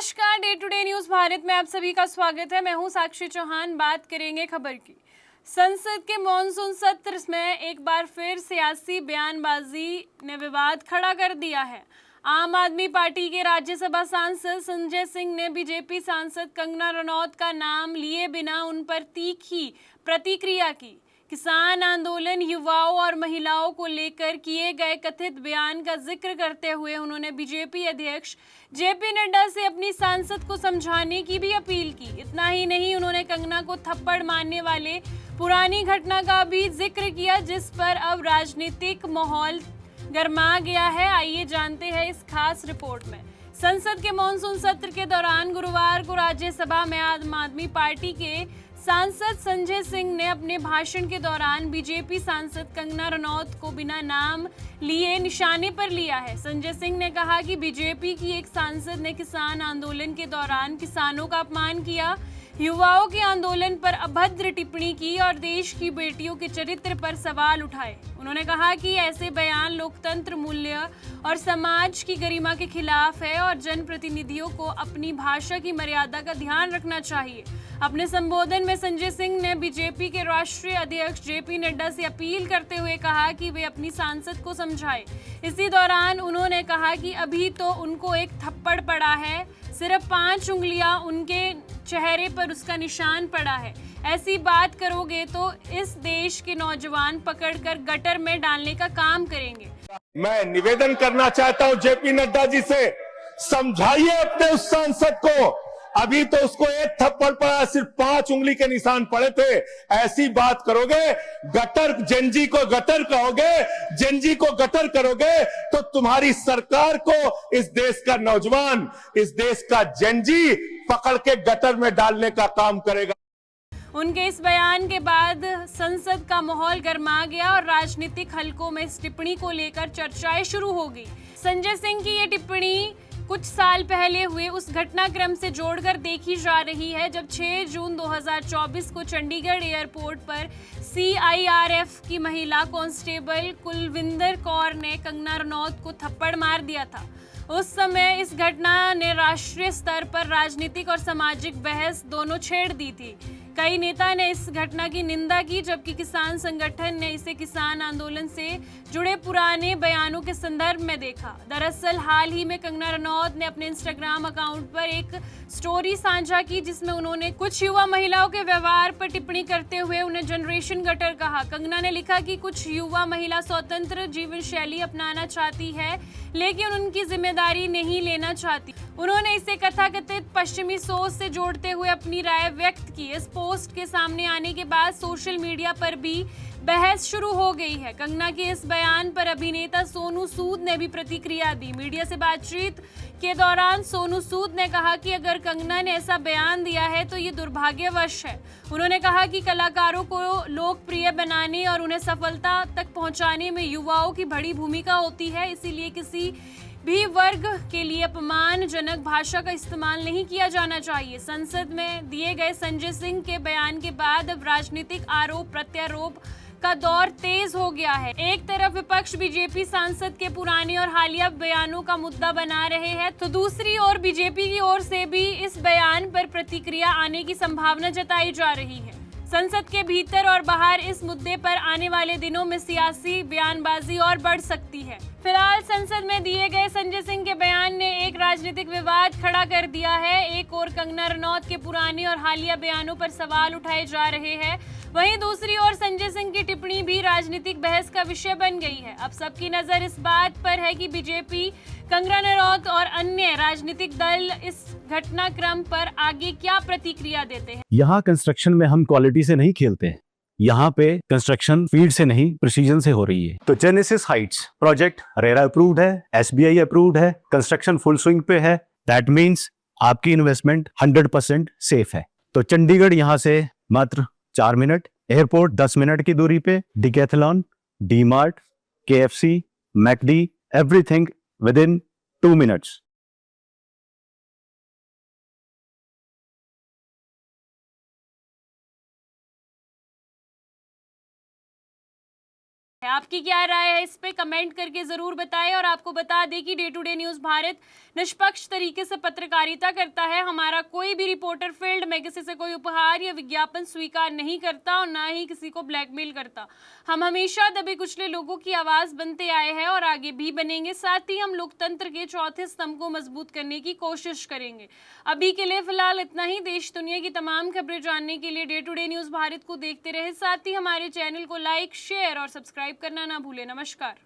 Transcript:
नमस्कार, day to day news Bharat में आप सभी का स्वागत है। मैं हूं साक्षी चौहान। बात करेंगे खबर की। संसद के मॉनसून सत्र में एक बार फिर सियासी बयानबाजी ने विवाद खड़ा कर दिया है। आम आदमी पार्टी के राज्यसभा सांसद संजय सिंह ने बीजेपी सांसद कंगना रनौत का नाम लिए बिना उन पर तीखी प्रतिक्रिया की। किसान आंदोलन, युवाओं और महिलाओं को लेकर किए गए कथित बयान का जिक्र करते हुए उन्होंने बीजेपी अध्यक्ष जेपी नड्डा से अपनी सांसद को समझाने की भी अपील की। इतना ही नहीं, उन्होंने कंगना को थप्पड़ मारने वाले पुरानी घटना का भी जिक्र किया, जिस पर अब राजनीतिक माहौल गरमा गया है। आइए जानते हैं इस खास रिपोर्ट में। संसद के मॉनसून सत्र के दौरान गुरुवार को राज्यसभा में आम आदमी पार्टी के सांसद संजय सिंह ने अपने भाषण के दौरान बीजेपी सांसद कंगना रनौत को बिना नाम लिए निशाने पर लिया है। संजय सिंह ने कहा कि बीजेपी की एक सांसद ने किसान आंदोलन के दौरान किसानों का अपमान किया, युवाओं के आंदोलन पर अभद्र टिप्पणी की और देश की बेटियों के चरित्र पर सवाल उठाए। उन्होंने कहा कि ऐसे बयान लोकतंत्र मूल्य और समाज की गरिमा के खिलाफ है और जनप्रतिनिधियों को अपनी भाषा की मर्यादा का ध्यान रखना चाहिए। अपने संबोधन में संजय सिंह ने बीजेपी के राष्ट्रीय अध्यक्ष जेपी नड्डा से अपील करते हुए कहा कि वे अपनी सांसद को समझाएं। इसी दौरान उन्होंने कहा कि अभी तो उनको एक थप्पड़ पड़ा है, सिर्फ 5 उंगलियां उनके चेहरे पर उसका निशान पड़ा है। ऐसी बात करोगे तो इस देश के नौजवान पकड़कर गटर में डालने का काम करेंगे। मैं निवेदन करना चाहता हूं जेपी नड्डा जी से, समझाइए अपने उस सांसद को। अभी तो उसको एक थप्पड़ पड़ा, सिर्फ 5 उंगली के निशान पड़े थे। ऐसी बात करोगे, गटर जेनजी को गटर कहोगे, जेनजी को गटर करोगे तो तुम्हारी सरकार को इस देश का नौजवान, इस देश का जेनजी पकड़ के गटर में डालने का काम करेगा। उनके इस बयान के बाद संसद का माहौल गरमा गया और राजनीतिक हलकों में इस टिप्पणी को लेकर चर्चाएं शुरू हो गई। संजय सिंह की ये टिप्पणी कुछ साल पहले हुए उस घटनाक्रम से जोड़कर देखी जा रही है जब 6 जून 2024 को चंडीगढ़ एयरपोर्ट पर CIRF की महिला कांस्टेबल कुलविंदर कौर ने कंगना रनौत को थप्पड़ मार दिया था। उस समय इस घटना ने राष्ट्रीय स्तर पर राजनीतिक और सामाजिक बहस दोनों छेड़ दी थी। कई नेता ने इस घटना की निंदा की, जबकि किसान संगठन ने इसे किसान आंदोलन से जुड़े पुराने बयानों के संदर्भ में देखा। दरअसल हाल ही में कंगना रनौत ने अपने इंस्टाग्राम अकाउंट पर एक स्टोरी साझा की, जिसमें उन्होंने कुछ युवा महिलाओं के व्यवहार पर टिप्पणी करते हुए उन्हें जनरेशन गटर कहा। कंगना ने लिखा कि कुछ युवा महिला स्वतंत्र जीवन शैली अपनाना चाहती है, लेकिन उनकी जिम्मेदारी नहीं लेना चाहती। उन्होंने इसे कथाकथित पश्चिमी सोच से जोड़ते हुए अपनी राय व्यक्त की। इस पोस्ट के सामने आने के बाद सोशल मीडिया पर भी बहस शुरू हो गई है। कंगना के इस बयान पर अभिनेता सोनू सूद ने भी प्रतिक्रिया दी। मीडिया से बातचीत के दौरान सोनू सूद ने कहा कि अगर कंगना ने ऐसा बयान दिया है तो ये दुर्भाग्यवश है। उन्होंने कहा कि कलाकारों को लोकप्रिय बनाने और उन्हें सफलता तक पहुंचाने में युवाओं की बड़ी भूमिका होती है, इसीलिए किसी भी वर्ग के लिए अपमानजनक भाषा का इस्तेमाल नहीं किया जाना चाहिए। संसद में दिए गए संजय सिंह के बयान के बाद अब राजनीतिक आरोप प्रत्यारोप का दौर तेज हो गया है। एक तरफ विपक्ष बीजेपी सांसद के पुराने और हालिया बयानों का मुद्दा बना रहे हैं, तो दूसरी ओर बीजेपी की ओर से भी इस बयान पर प्रतिक्रिया आने की संभावना जताई जा रही है। संसद के भीतर और बाहर इस मुद्दे पर आने वाले दिनों में सियासी बयानबाजी और बढ़ सकती है। फिलहाल संसद में दिए गए संजय सिंह के बयान ने एक राजनीतिक विवाद खड़ा कर दिया है। एक ओर कंगना रनौत के पुराने और हालिया बयानों पर सवाल उठाए जा रहे हैं, वहीं दूसरी ओर संजय सिंह की टिप्पणी भी राजनीतिक बहस का विषय बन गई है। अब सबकी नजर इस बात पर है कि बीजेपी, कंगना रनौत और अन्य राजनीतिक दल इस घटनाक्रम पर आगे क्या प्रतिक्रिया देते हैं। यहाँ कंस्ट्रक्शन में हम क्वालिटी से नहीं खेलते हैं। यहाँ पे कंस्ट्रक्शन फील्ड से नहीं, प्रिसीजन से हो रही है। तो genesis Heights project RERA approved है, SBI अप्रूव्ड है, कंस्ट्रक्शन फुल स्विंग पे है। दैट मीन्स आपकी इन्वेस्टमेंट 100% सेफ है। तो चंडीगढ़ यहाँ से मात्र 4 मिनट, एयरपोर्ट 10 मिनट की दूरी पे, decathlon, DMart, KFC, McD, everything with in 2 minutes. आपकी क्या राय है इस पे कमेंट करके जरूर बताएं। और आपको बता दें कि day to day news Bharat निष्पक्ष तरीके से पत्रकारिता करता है। हमारा कोई भी रिपोर्टर फील्ड में किसी से कोई उपहार या विज्ञापन स्वीकार नहीं करता और ना ही किसी को ब्लैकमेल करता। हम हमेशा दबे कुचले लोगों की आवाज बनते आए हैं और आगे भी बनेंगे। साथ ही हम लोकतंत्र के चौथे स्तंभ को मजबूत करने की कोशिश करेंगे। अभी के लिए फिलहाल इतना ही। देश दुनिया की तमाम खबरें जानने के लिए day to day news Bharat को देखते रहे। साथ ही हमारे चैनल को लाइक, शेयर और सब्सक्राइब करना ना भूलें। नमस्कार।